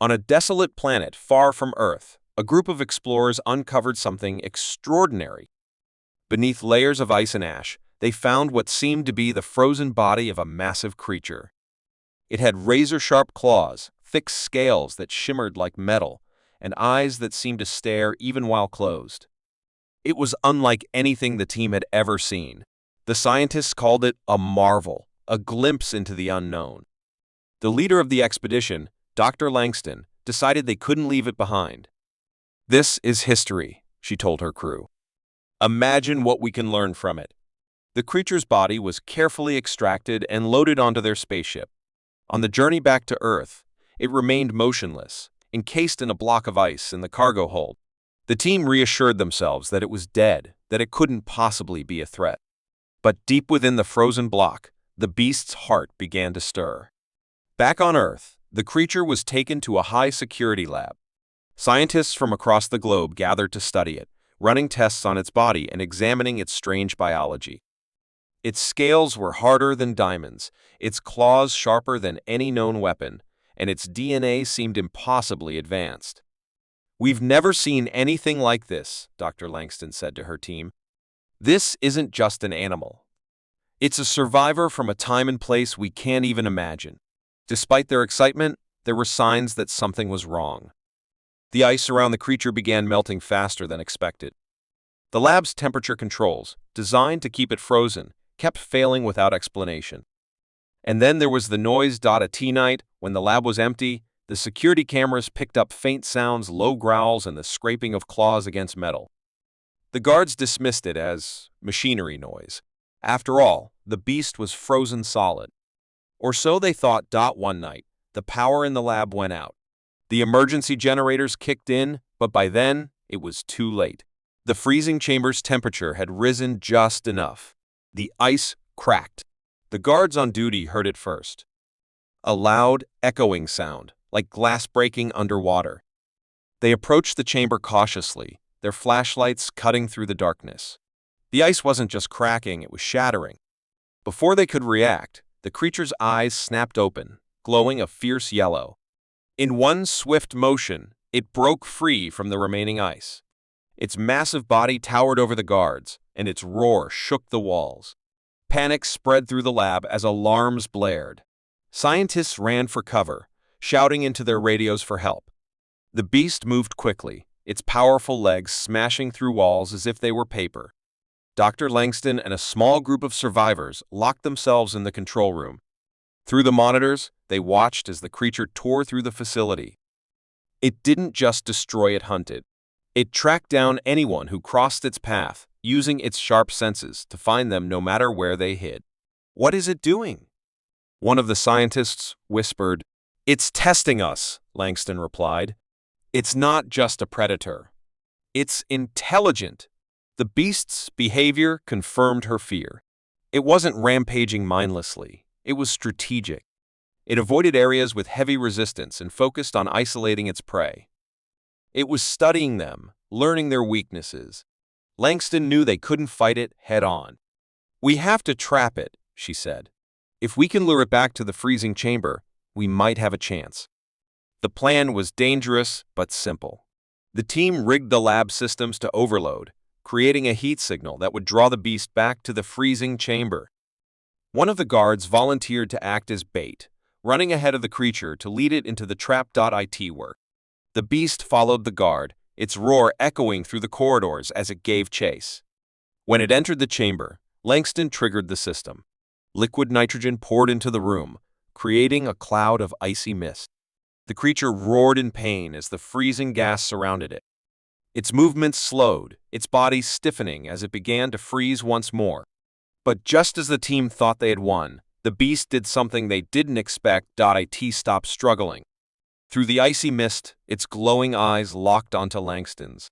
On a desolate planet far from Earth, a group of explorers uncovered something extraordinary. Beneath layers of ice and ash, they found what seemed to be the frozen body of a massive creature. It had razor-sharp claws, thick scales that shimmered like metal, and eyes that seemed to stare even while closed. It was unlike anything the team had ever seen. The scientists called it a marvel, a glimpse into the unknown. The leader of the expedition, Dr. Langston, decided they couldn't leave it behind. "This is history," she told her crew. "Imagine what we can learn from it." The creature's body was carefully extracted and loaded onto their spaceship. On the journey back to Earth, it remained motionless, encased in a block of ice in the cargo hold. The team reassured themselves that it was dead, that it couldn't possibly be a threat. But deep within the frozen block, the beast's heart began to stir. Back on Earth, the creature was taken to a high-security lab. Scientists from across the globe gathered to study it, running tests on its body and examining its strange biology. Its scales were harder than diamonds, its claws sharper than any known weapon, and its DNA seemed impossibly advanced. "We've never seen anything like this," Dr. Langston said to her team. "This isn't just an animal. It's a survivor from a time and place we can't even imagine." Despite their excitement, there were signs that something was wrong. The ice around the creature began melting faster than expected. The lab's temperature controls, designed to keep it frozen, kept failing without explanation. And then there was the noise. At night, when the lab was empty, the security cameras picked up faint sounds, low growls, and the scraping of claws against metal. The guards dismissed it as machinery noise. After all, the beast was frozen solid. Or so they thought. One night, the power in the lab went out. The emergency generators kicked in, but by then, it was too late. The freezing chamber's temperature had risen just enough. The ice cracked. The guards on duty heard it first. A loud, echoing sound, like glass breaking underwater. They approached the chamber cautiously, their flashlights cutting through the darkness. The ice wasn't just cracking, it was shattering. Before they could react, the creature's eyes snapped open, glowing a fierce yellow. In one swift motion, it broke free from the remaining ice. Its massive body towered over the guards, and its roar shook the walls. Panic spread through the lab as alarms blared. Scientists ran for cover, shouting into their radios for help. The beast moved quickly, its powerful legs smashing through walls as if they were paper. Dr. Langston and a small group of survivors locked themselves in the control room. Through the monitors, they watched as the creature tore through the facility. It didn't just destroy, it hunted. It tracked down anyone who crossed its path, using its sharp senses to find them no matter where they hid. "What is it doing?" one of the scientists whispered. "It's testing us," Langston replied. "It's not just a predator. It's intelligent." The beast's behavior confirmed her fear. It wasn't rampaging mindlessly. It was strategic. It avoided areas with heavy resistance and focused on isolating its prey. It was studying them, learning their weaknesses. Langston knew they couldn't fight it head-on. "We have to trap it," she said. "If we can lure it back to the freezing chamber, we might have a chance." The plan was dangerous but simple. The team rigged the lab systems to overload, creating a heat signal that would draw the beast back to the freezing chamber. One of the guards volunteered to act as bait, running ahead of the creature to lead it into the trap. It worked. The beast followed the guard, its roar echoing through the corridors as it gave chase. When it entered the chamber, Langston triggered the system. Liquid nitrogen poured into the room, creating a cloud of icy mist. The creature roared in pain as the freezing gas surrounded it. Its movements slowed, its body stiffening as it began to freeze once more. But just as the team thought they had won, the beast did something they didn't expect. It stopped struggling. Through the icy mist, its glowing eyes locked onto Langston's.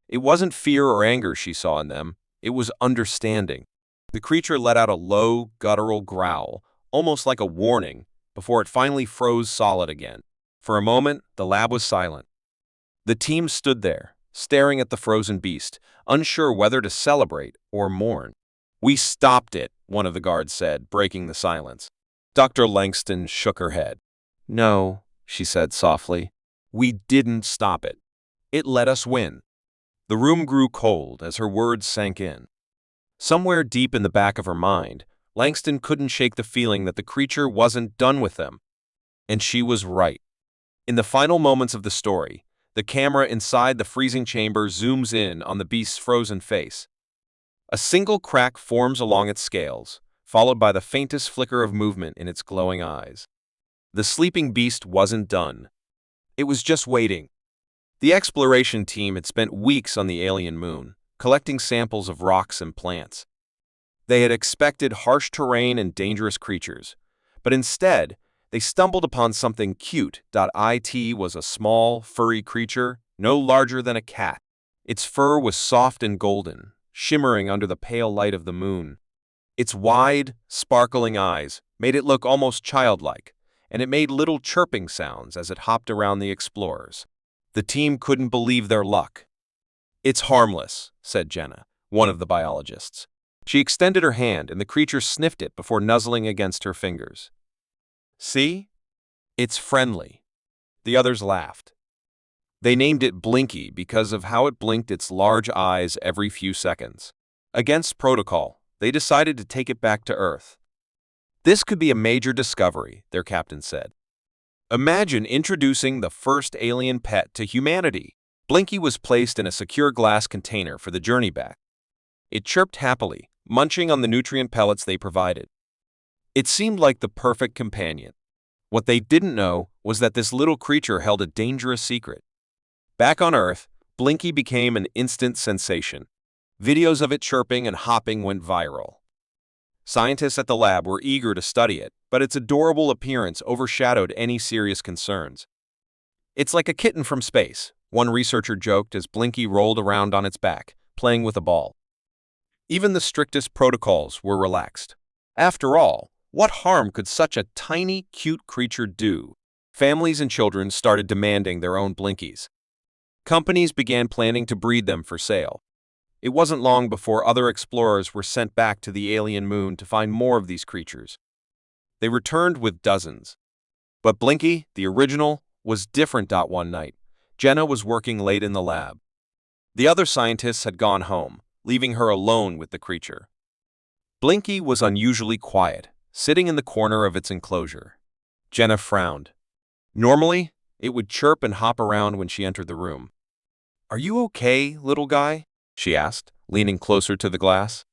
It wasn't fear or anger she saw in them, it was understanding. The creature let out a low, guttural growl, almost like a warning, before it finally froze solid again. For a moment, the lab was silent. The team stood there, staring at the frozen beast, unsure whether to celebrate or mourn. "We stopped it," one of the guards said, breaking the silence. Dr. Langston shook her head. "No," she said softly. We didn't stop it. It let us win. The room grew cold as her words sank in. Somewhere deep in the back of her mind, Langston couldn't shake the feeling that the creature wasn't done with them. And she was right. In the final moments of the story, the camera inside the freezing chamber zooms in on the beast's frozen face. A single crack forms along its scales, followed by the faintest flicker of movement in its glowing eyes. The sleeping beast wasn't done. It was just waiting. The exploration team had spent weeks on the alien moon, collecting samples of rocks and plants. They had expected harsh terrain and dangerous creatures, but instead, they stumbled upon something cute. It was a small, furry creature, no larger than a cat. Its fur was soft and golden, shimmering under the pale light of the moon. Its wide, sparkling eyes made it look almost childlike, and it made little chirping sounds as it hopped around the explorers. The team couldn't believe their luck. "It's harmless," said Jenna, one of the biologists. She extended her hand, and the creature sniffed it before nuzzling against her fingers. "See? It's friendly." The others laughed. They named it Blinky because of how it blinked its large eyes every few seconds. Against protocol, they decided to take it back to Earth. "This could be a major discovery," their captain said. "Imagine introducing the first alien pet to humanity." Blinky was placed in a secure glass container for the journey back. It chirped happily, munching on the nutrient pellets they provided. It seemed like the perfect companion. What they didn't know was that this little creature held a dangerous secret. Back on Earth, Blinky became an instant sensation. Videos of it chirping and hopping went viral. Scientists at the lab were eager to study it, but its adorable appearance overshadowed any serious concerns. "It's like a kitten from space," one researcher joked as Blinky rolled around on its back, playing with a ball. Even the strictest protocols were relaxed. After all, what harm could such a tiny, cute creature do? Families and children started demanding their own Blinkies. Companies began planning to breed them for sale. It wasn't long before other explorers were sent back to the alien moon to find more of these creatures. They returned with dozens. But Blinky, the original, was different. One night, Jenna was working late in the lab. The other scientists had gone home, leaving her alone with the creature. Blinky was unusually quiet, sitting in the corner of its enclosure. Jenna frowned. Normally, it would chirp and hop around when she entered the room. "Are you okay, little guy?" she asked, leaning closer to the glass.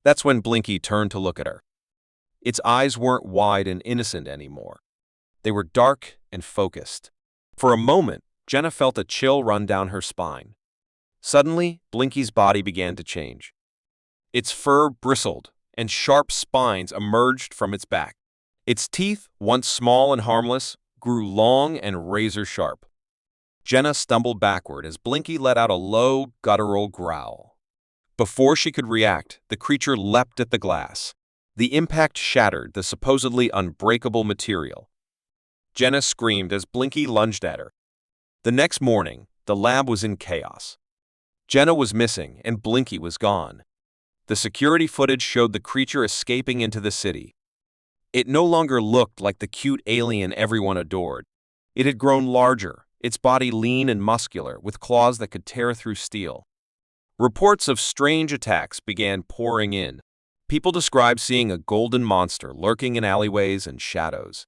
That's when Blinky turned to look at her. Its eyes weren't wide and innocent anymore. They were dark and focused. For a moment, Jenna felt a chill run down her spine. Suddenly, Blinky's body began to change. Its fur bristled, and sharp spines emerged from its back. Its teeth, once small and harmless, grew long and razor-sharp. Jenna stumbled backward as Blinky let out a low, guttural growl. Before she could react, the creature leapt at the glass. The impact shattered the supposedly unbreakable material. Jenna screamed as Blinky lunged at her. The next morning, the lab was in chaos. Jenna was missing, and Blinky was gone. The security footage showed the creature escaping into the city. It no longer looked like the cute alien everyone adored. It had grown larger, its body lean and muscular, with claws that could tear through steel. Reports of strange attacks began pouring in. People described seeing a golden monster lurking in alleyways and shadows.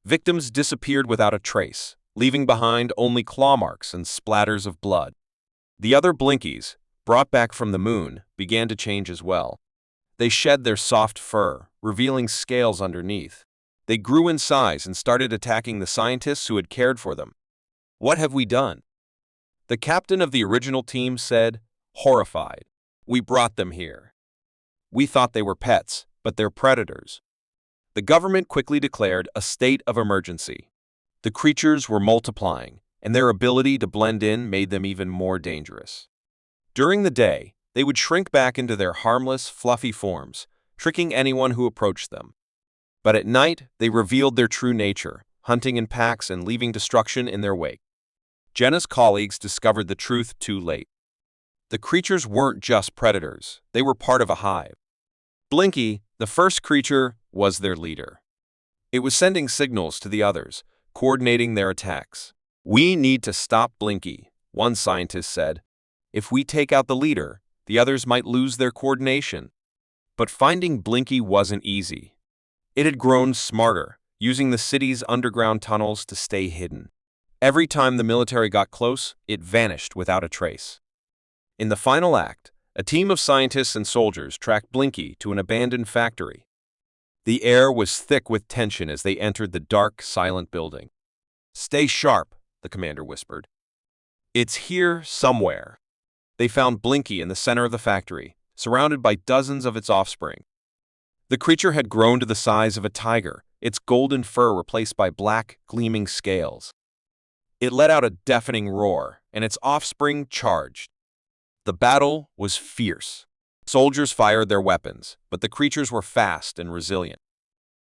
Victims disappeared without a trace, leaving behind only claw marks and splatters of blood. The other Blinkies, brought back from the moon, began to change as well. They shed their soft fur, revealing scales underneath. They grew in size and started attacking the scientists who had cared for them. "What have we done?" The captain of the original team said, horrified. "We brought them here. We thought they were pets, but they're predators." The government quickly declared a state of emergency. The creatures were multiplying, and their ability to blend in made them even more dangerous. During the day, they would shrink back into their harmless, fluffy forms, tricking anyone who approached them. But at night, they revealed their true nature, hunting in packs and leaving destruction in their wake. Jenna's colleagues discovered the truth too late. The creatures weren't just predators, they were part of a hive. Blinky, the first creature, was their leader. It was sending signals to the others, coordinating their attacks. "We need to stop Blinky," one scientist said. "If we take out the leader, the others might lose their coordination." But finding Blinky wasn't easy. It had grown smarter, using the city's underground tunnels to stay hidden. Every time the military got close, it vanished without a trace. In the final act, a team of scientists and soldiers tracked Blinky to an abandoned factory. The air was thick with tension as they entered the dark, silent building. "Stay sharp," the commander whispered. "It's here somewhere." They found Blinky in the center of the factory, surrounded by dozens of its offspring. The creature had grown to the size of a tiger, its golden fur replaced by black, gleaming scales. It let out a deafening roar, and its offspring charged. The battle was fierce. Soldiers fired their weapons, but the creatures were fast and resilient.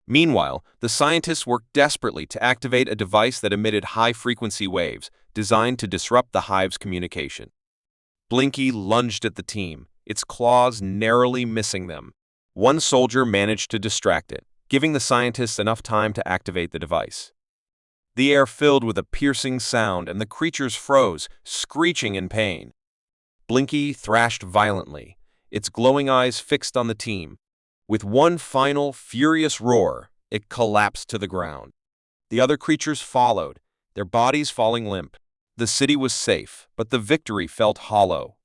Meanwhile, the scientists worked desperately to activate a device that emitted high-frequency waves designed to disrupt the hive's communication. Blinky lunged at the team, its claws narrowly missing them. One soldier managed to distract it, giving the scientists enough time to activate the device. The air filled with a piercing sound, and the creatures froze, screeching in pain. Blinky thrashed violently, its glowing eyes fixed on the team. With one final, furious roar, it collapsed to the ground. The other creatures followed, their bodies falling limp. The city was safe, but the victory felt hollow.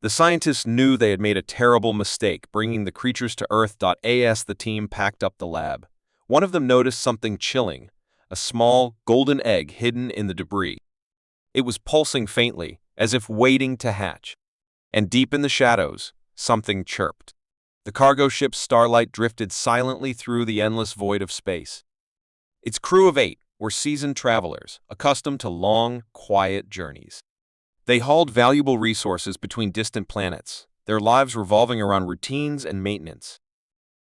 The scientists knew they had made a terrible mistake bringing the creatures to Earth. As the team packed up the lab, one of them noticed something chilling, a small, golden egg hidden in the debris. It was pulsing faintly, as if waiting to hatch. And deep in the shadows, something chirped. The cargo ship's starlight drifted silently through the endless void of space. Its crew of 8 were seasoned travelers, accustomed to long, quiet journeys. They hauled valuable resources between distant planets, their lives revolving around routines and maintenance.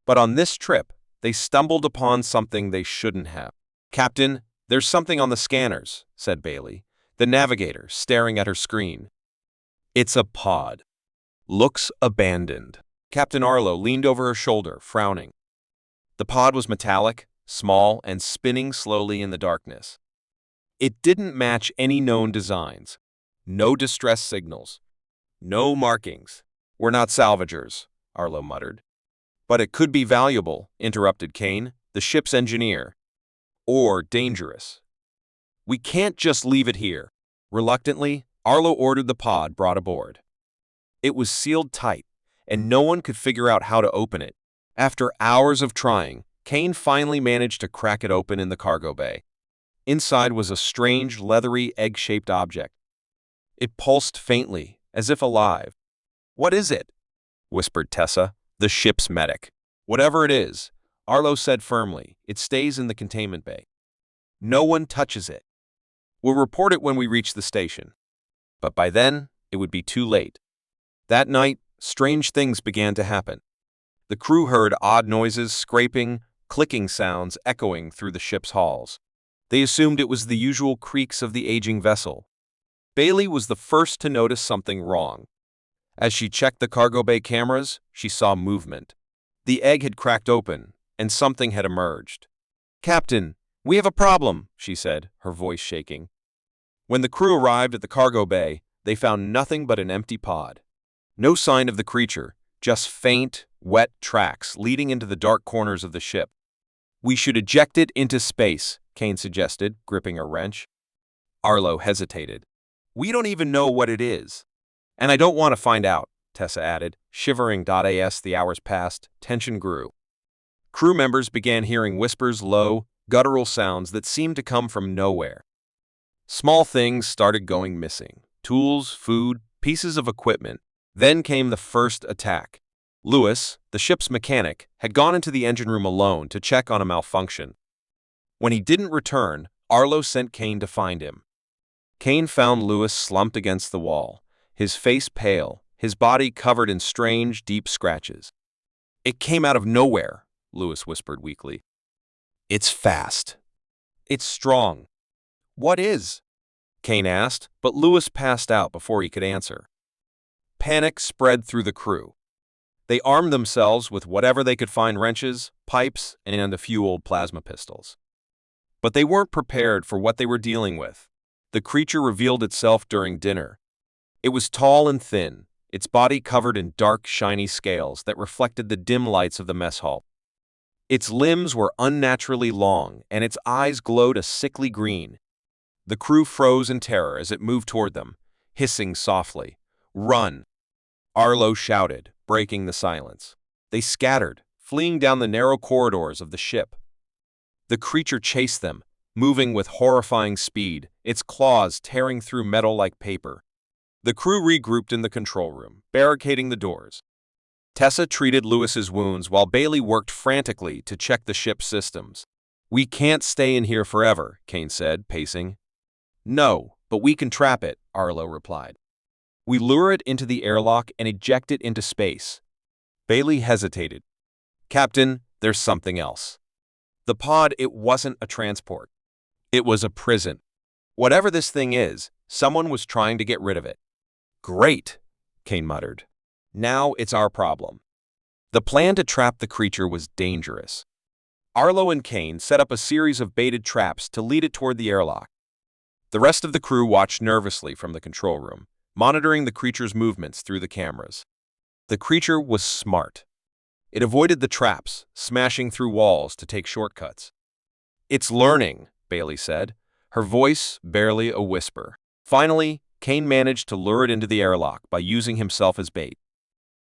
But on this trip, they stumbled upon something they shouldn't have. "Captain, there's something on the scanners," said Bailey, the navigator, staring at her screen. "It's a pod. Looks abandoned." Captain Arlo leaned over her shoulder, frowning. The pod was metallic, small, and spinning slowly in the darkness. It didn't match any known designs. No distress signals. No markings. "We're not salvagers," Arlo muttered. "But it could be valuable," interrupted Kane, the ship's engineer. "Or dangerous. We can't just leave it here." Reluctantly, Arlo ordered the pod brought aboard. It was sealed tight, and no one could figure out how to open it. After hours of trying, Kane finally managed to crack it open in the cargo bay. Inside was a strange, leathery, egg-shaped object. It pulsed faintly, as if alive. "What is it?" whispered Tessa, the ship's medic. "Whatever it is," Arlo said firmly, "it stays in the containment bay. No one touches it. We'll report it when we reach the station." But by then, it would be too late. That night, strange things began to happen. The crew heard odd noises, scraping, clicking sounds echoing through the ship's halls. They assumed it was the usual creaks of the aging vessel. Bailey was the first to notice something wrong. As she checked the cargo bay cameras, she saw movement. The egg had cracked open, and something had emerged. "Captain, we have a problem," she said, her voice shaking. When the crew arrived at the cargo bay, they found nothing but an empty pod. No sign of the creature, just faint, wet tracks leading into the dark corners of the ship. "We should eject it into space," Kane suggested, gripping a wrench. Arlo hesitated. "We don't even know what it is." "And I don't want to find out," Tessa added, shivering. As the hours passed, tension grew. Crew members began hearing whispers, low, guttural sounds that seemed to come from nowhere. Small things started going missing. Tools, food, pieces of equipment. Then came the first attack. Lewis, the ship's mechanic, had gone into the engine room alone to check on a malfunction. When he didn't return, Arlo sent Kane to find him. Kane found Lewis slumped against the wall, his face pale, his body covered in strange, deep scratches. "It came out of nowhere," Lewis whispered weakly. "It's fast. It's strong." "What is?" Kane asked, but Lewis passed out before he could answer. Panic spread through the crew. They armed themselves with whatever they could find: wrenches, pipes, and a few old plasma pistols. But they weren't prepared for what they were dealing with. The creature revealed itself during dinner. It was tall and thin, its body covered in dark, shiny scales that reflected the dim lights of the mess hall. Its limbs were unnaturally long, and its eyes glowed a sickly green. The crew froze in terror as it moved toward them, hissing softly. "Run!" Arlo shouted, breaking the silence. They scattered, fleeing down the narrow corridors of the ship. The creature chased them, moving with horrifying speed, its claws tearing through metal like paper. The crew regrouped in the control room, barricading the doors. Tessa treated Lewis's wounds while Bailey worked frantically to check the ship's systems. "We can't stay in here forever," Kane said, pacing. "No, but we can trap it," Arlo replied. "We lure it into the airlock and eject it into space." Bailey hesitated. "Captain, there's something else. The pod, it wasn't a transport. It was a prison. Whatever this thing is, someone was trying to get rid of it." "Great," Kane muttered. "Now it's our problem." The plan to trap the creature was dangerous. Arlo and Kane set up a series of baited traps to lead it toward the airlock. The rest of the crew watched nervously from the control room, monitoring the creature's movements through the cameras. The creature was smart. It avoided the traps, smashing through walls to take shortcuts. "It's learning," Bailey said, her voice barely a whisper. Finally, Kane managed to lure it into the airlock by using himself as bait.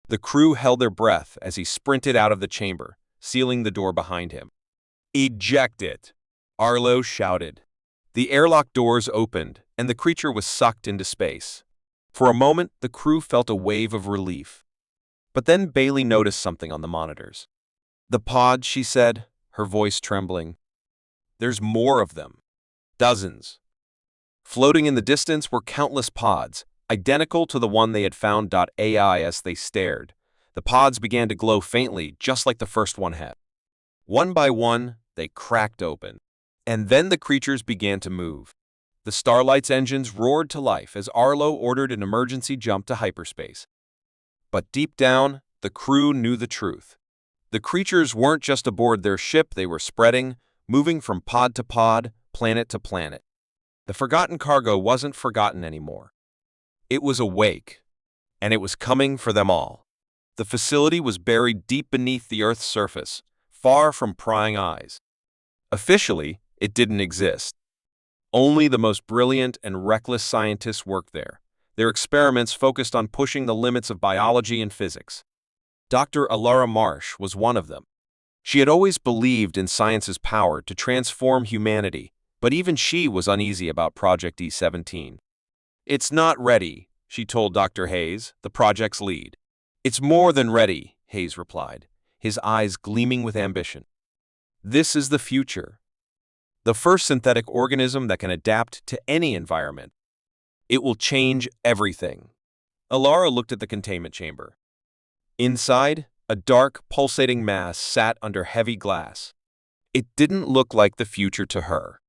The crew held their breath as he sprinted out of the chamber, sealing the door behind him. "Eject it!" Arlo shouted. The airlock doors opened, and the creature was sucked into space. For a moment, the crew felt a wave of relief. But then Bailey noticed something on the monitors. "The pod," she said, her voice trembling. "There's more of them. Dozens." Floating in the distance were countless pods, identical to the one they had found. AI as they stared. The pods began to glow faintly, just like the first one had. One by one, they cracked open. And then the creatures began to move. The Starlight's engines roared to life as Arlo ordered an emergency jump to hyperspace. But deep down, the crew knew the truth. The creatures weren't just aboard their ship, they were spreading, moving from pod to pod, planet to planet. The forgotten cargo wasn't forgotten anymore. It was awake, and it was coming for them all. The facility was buried deep beneath the Earth's surface, far from prying eyes. Officially, it didn't exist. Only the most brilliant and reckless scientists worked there. Their experiments focused on pushing the limits of biology and physics. Dr. Alara Marsh was one of them. She had always believed in science's power to transform humanity, but even she was uneasy about Project E-17. "It's not ready," she told Dr. Hayes, the project's lead. "It's more than ready," Hayes replied, his eyes gleaming with ambition. "This is the future. The first synthetic organism that can adapt to any environment. It will change everything." Alara looked at the containment chamber. Inside, a dark, pulsating mass sat under heavy glass. It didn't look like the future to her.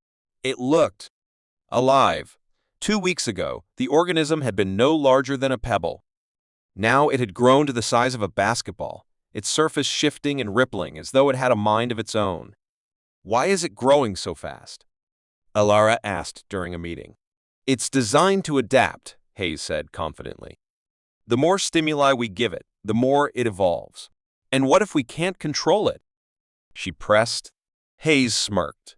It looked alive. 2 weeks ago, the organism had been no larger than a pebble. Now it had grown to the size of a basketball, its surface shifting and rippling as though it had a mind of its own. "Why is it growing so fast?" Alara asked during a meeting. "It's designed to adapt," Hayes said confidently. "The more stimuli we give it, the more it evolves. And what if we can't control it?" She pressed. Hayes smirked.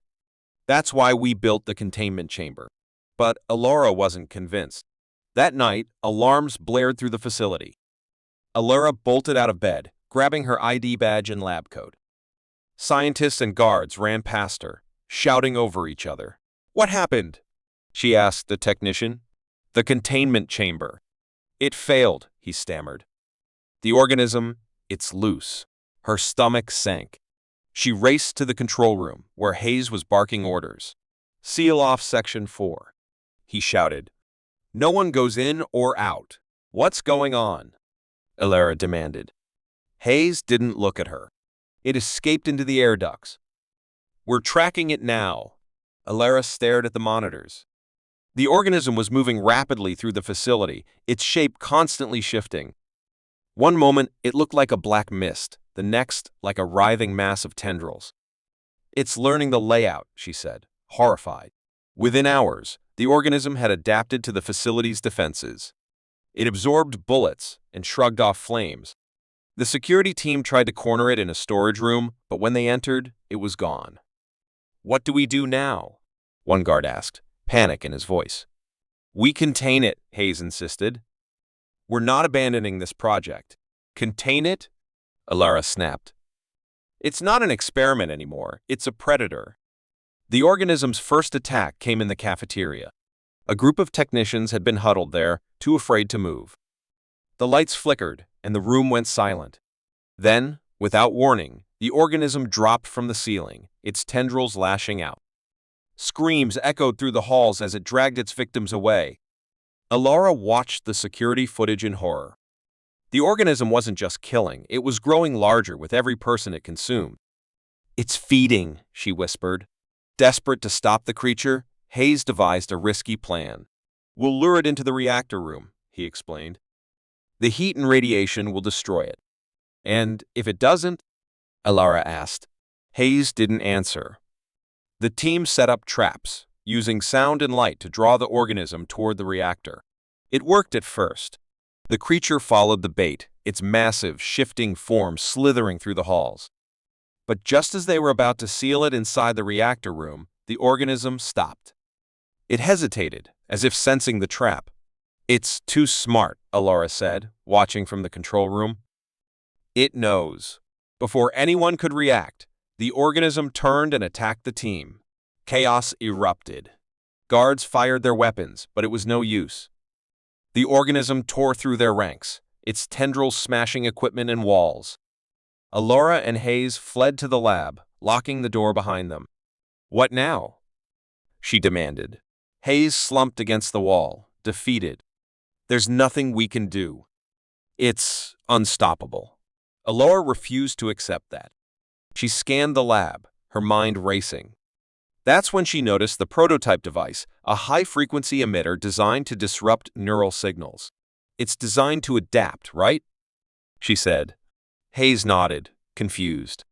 "That's why we built the containment chamber." But Alara wasn't convinced. That night, alarms blared through the facility. Alara bolted out of bed, grabbing her ID badge and lab coat. Scientists and guards ran past her, shouting over each other. "What happened?" she asked the technician. "The containment chamber. It failed," he stammered. "The organism, it's loose." Her stomach sank. She raced to the control room, where Hayes was barking orders. "Seal off Section 4. He shouted. "No one goes in or out." "What's going on?" Alara demanded. Hayes didn't look at her. "It escaped into the air ducts." "We're tracking it now." Alara stared at the monitors. The organism was moving rapidly through the facility, its shape constantly shifting. One moment, it looked like a black mist, the next, like a writhing mass of tendrils. "It's learning the layout," she said, horrified. Within hours, The organism had adapted to the facility's defenses. It absorbed bullets and shrugged off flames. The security team tried to corner it in a storage room, but when they entered, it was gone. "What do we do now?" one guard asked, panic in his voice. "We contain it," Hayes insisted. "We're not abandoning this project." "Contain it?" Alara snapped. "It's not an experiment anymore, it's a predator." The organism's first attack came in the cafeteria. A group of technicians had been huddled there, too afraid to move. The lights flickered, and the room went silent. Then, without warning, the organism dropped from the ceiling, its tendrils lashing out. Screams echoed through the halls as it dragged its victims away. Alara watched the security footage in horror. The organism wasn't just killing, it was growing larger with every person it consumed. "It's feeding," she whispered. Desperate to stop the creature, Hayes devised a risky plan. "We'll lure it into the reactor room," he explained. "The heat and radiation will destroy it." "And if it doesn't?" Alara asked. Hayes didn't answer. The team set up traps, using sound and light to draw the organism toward the reactor. It worked at first. The creature followed the bait, its massive, shifting form slithering through the halls. But just as they were about to seal it inside the reactor room, the organism stopped. It hesitated, as if sensing the trap. "It's too smart," Alara said, watching from the control room. "It knows." Before anyone could react, the organism turned and attacked the team. Chaos erupted. Guards fired their weapons, but it was no use. The organism tore through their ranks, its tendrils smashing equipment and walls. Alara and Hayes fled to the lab, locking the door behind them. "What now?" she demanded. Hayes slumped against the wall, defeated. "There's nothing we can do. It's unstoppable." Alara refused to accept that. She scanned the lab, her mind racing. That's when she noticed the prototype device, a high-frequency emitter designed to disrupt neural signals. "It's designed to adapt, right?" she said. Hayes nodded, confused.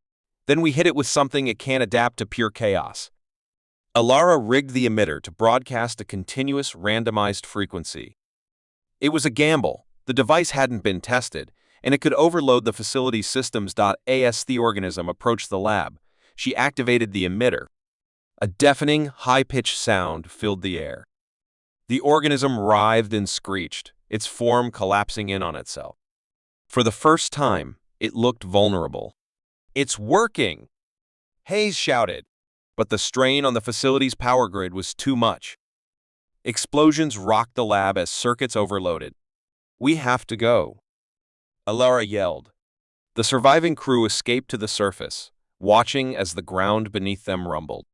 "Then we hit it with something it can't adapt to pure chaos." Alara rigged the emitter to broadcast a continuous, randomized frequency. It was a gamble. The device hadn't been tested, and it could overload the facility's systems. As the organism approached the lab, she activated the emitter. A deafening, high-pitched sound filled the air. The organism writhed and screeched, its form collapsing in on itself. For the first time, it looked vulnerable. "It's working!" Hayes shouted, but the strain on the facility's power grid was too much. Explosions rocked the lab as circuits overloaded. "We have to go," Alara yelled. The surviving crew escaped to the surface, watching as the ground beneath them rumbled.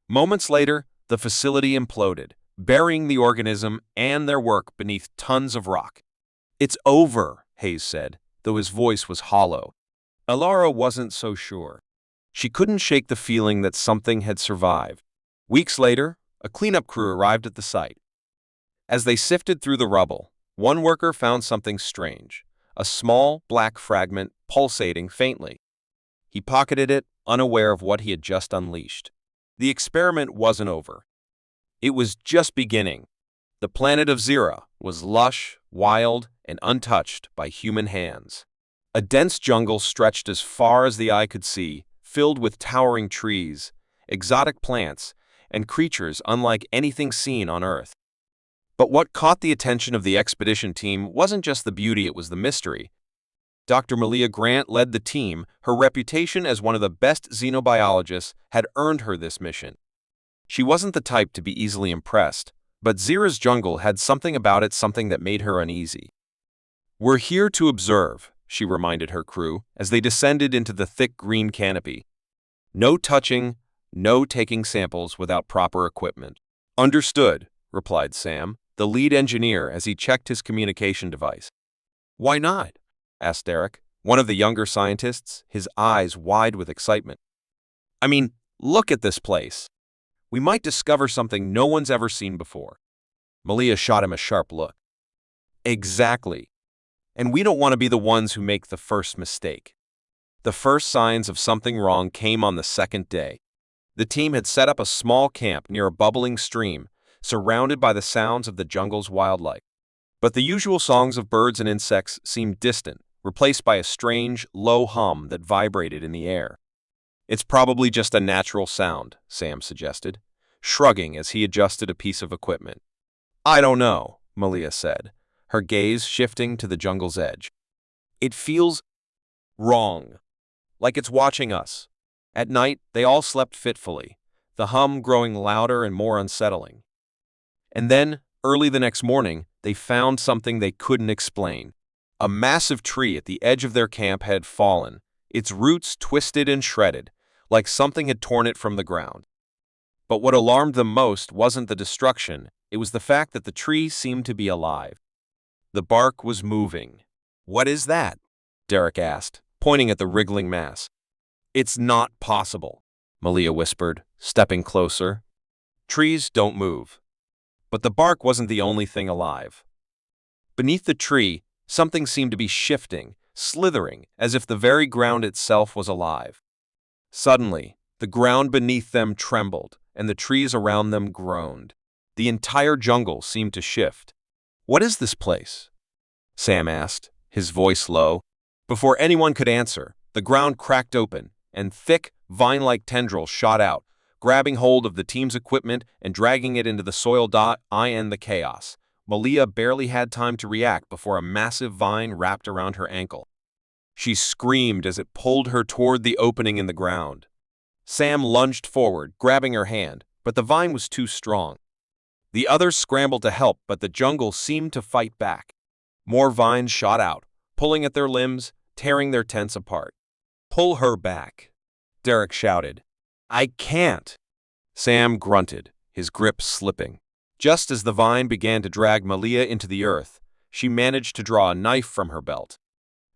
Moments later, the facility imploded, burying the organism and their work beneath tons of rock. "It's over," Hayes said, though his voice was hollow. Alara wasn't so sure. She couldn't shake the feeling that something had survived. Weeks later, a cleanup crew arrived at the site. As they sifted through the rubble, one worker found something strange, a small, black fragment pulsating faintly. He pocketed it, unaware of what he had just unleashed. The experiment wasn't over. It was just beginning. The planet of Zira was lush, wild, and untouched by human hands. A dense jungle stretched as far as the eye could see, filled with towering trees, exotic plants, and creatures unlike anything seen on Earth. But what caught the attention of the expedition team wasn't just the beauty, it was the mystery. Dr. Malia Grant led the team. Her reputation as one of the best xenobiologists had earned her this mission. She wasn't the type to be easily impressed, but Zira's jungle had something about it, something that made her uneasy. "We're here to observe," she reminded her crew as they descended into the thick green canopy. "No touching, no taking samples without proper equipment." "Understood," replied Sam, the lead engineer, as he checked his communication device. "Why not?" asked Derek, one of the younger scientists, his eyes wide with excitement. "I mean, look at this place. We might discover something no one's ever seen before." Malia shot him a sharp look. "Exactly. And we don't want to be the ones who make the first mistake." The first signs of something wrong came on the second day. The team had set up a small camp near a bubbling stream, surrounded by the sounds of the jungle's wildlife. But the usual songs of birds and insects seemed distant, replaced by a strange, low hum that vibrated in the air. "It's probably just a natural sound," Sam suggested, shrugging as he adjusted a piece of equipment. "I don't know," Malia said, her gaze shifting to the jungle's edge. "It feels wrong, like it's watching us." At night, they all slept fitfully, the hum growing louder and more unsettling. And then, early the next morning, they found something they couldn't explain. A massive tree at the edge of their camp had fallen, its roots twisted and shredded, like something had torn it from the ground. But what alarmed them most wasn't the destruction, it was the fact that the tree seemed to be alive. The bark was moving. "What is that?" Derek asked, pointing at the wriggling mass. "It's not possible," Malia whispered, stepping closer. "Trees don't move." But the bark wasn't the only thing alive. Beneath the tree, something seemed to be shifting, slithering, as if the very ground itself was alive. Suddenly, the ground beneath them trembled, and the trees around them groaned. The entire jungle seemed to shift. "What is this place?" Sam asked, his voice low. Before anyone could answer, the ground cracked open, and thick, vine-like tendrils shot out, grabbing hold of the team's equipment and dragging it into the soil. In the chaos, Malia barely had time to react before a massive vine wrapped around her ankle. She screamed as it pulled her toward the opening in the ground. Sam lunged forward, grabbing her hand, but the vine was too strong. The others scrambled to help, but the jungle seemed to fight back. More vines shot out, pulling at their limbs, tearing their tents apart. "Pull her back," Derek shouted. "I can't." Sam grunted, his grip slipping. Just as the vine began to drag Malia into the earth, she managed to draw a knife from her belt.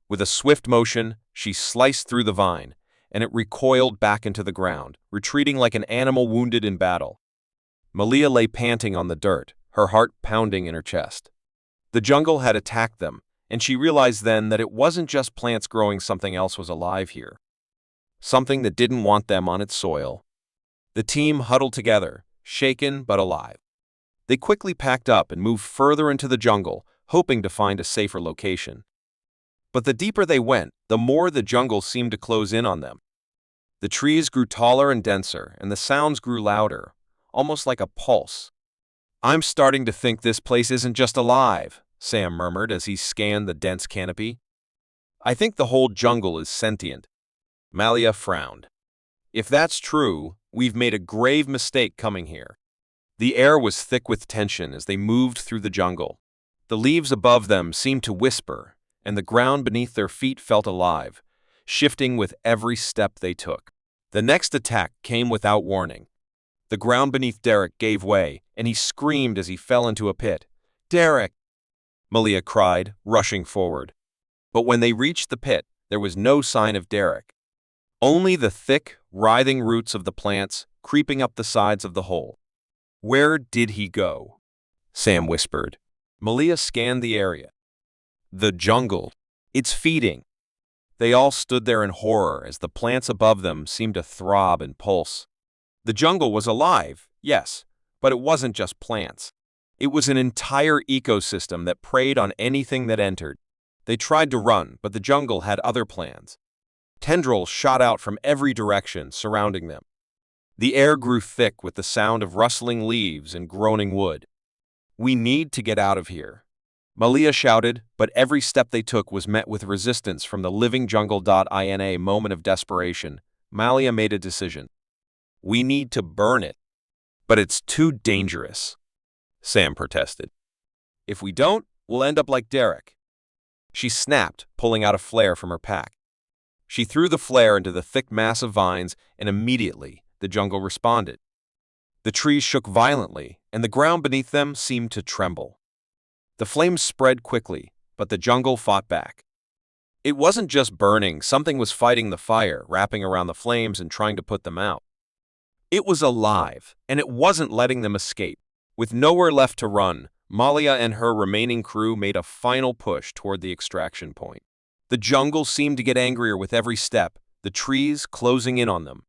With a swift motion, she sliced through the vine, and it recoiled back into the ground, retreating like an animal wounded in battle. Malia lay panting on the dirt, her heart pounding in her chest. The jungle had attacked them, and she realized then that it wasn't just plants growing, something else was alive here. Something that didn't want them on its soil. The team huddled together, shaken but alive. They quickly packed up and moved further into the jungle, hoping to find a safer location. But the deeper they went, the more the jungle seemed to close in on them. The trees grew taller and denser, and the sounds grew louder, almost like a pulse. "I'm starting to think this place isn't just alive," Sam murmured as he scanned the dense canopy. "I think the whole jungle is sentient." Malia frowned. "If that's true, we've made a grave mistake coming here." The air was thick with tension as they moved through the jungle. The leaves above them seemed to whisper, and the ground beneath their feet felt alive, shifting with every step they took. The next attack came without warning. The ground beneath Derek gave way, and he screamed as he fell into a pit. "Derek!" Malia cried, rushing forward. But when they reached the pit, there was no sign of Derek. Only the thick, writhing roots of the plants creeping up the sides of the hole. "Where did he go?" Sam whispered. Malia scanned the area. "The jungle. It's feeding." They all stood there in horror as the plants above them seemed to throb and pulse. The jungle was alive, yes, but it wasn't just plants. It was an entire ecosystem that preyed on anything that entered. They tried to run, but the jungle had other plans. Tendrils shot out from every direction, surrounding them. The air grew thick with the sound of rustling leaves and groaning wood. "We need to get out of here," Malia shouted, but every step they took was met with resistance from the living jungle. In a moment of desperation, Malia made a decision. "We need to burn it." "But it's too dangerous," Sam protested. "If we don't, we'll end up like Derek." She snapped, pulling out a flare from her pack. She threw the flare into the thick mass of vines, and immediately the jungle responded. The trees shook violently, and the ground beneath them seemed to tremble. The flames spread quickly, but the jungle fought back. It wasn't just burning, something was fighting the fire, wrapping around the flames and trying to put them out. It was alive, and it wasn't letting them escape. With nowhere left to run, Malia and her remaining crew made a final push toward the extraction point. The jungle seemed to get angrier with every step, the trees closing in on them.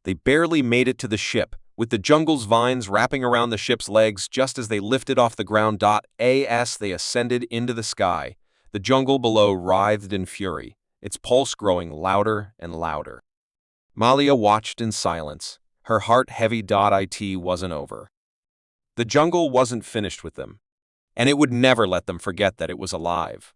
They barely made it to the ship with the jungle's vines wrapping around the ship's legs just as they lifted off the ground. As they ascended into the sky, the jungle below writhed in fury, its pulse growing louder and louder. Malia watched in silence, her heart heavy. It wasn't over. The jungle wasn't finished with them, and it would never let them forget that it was alive.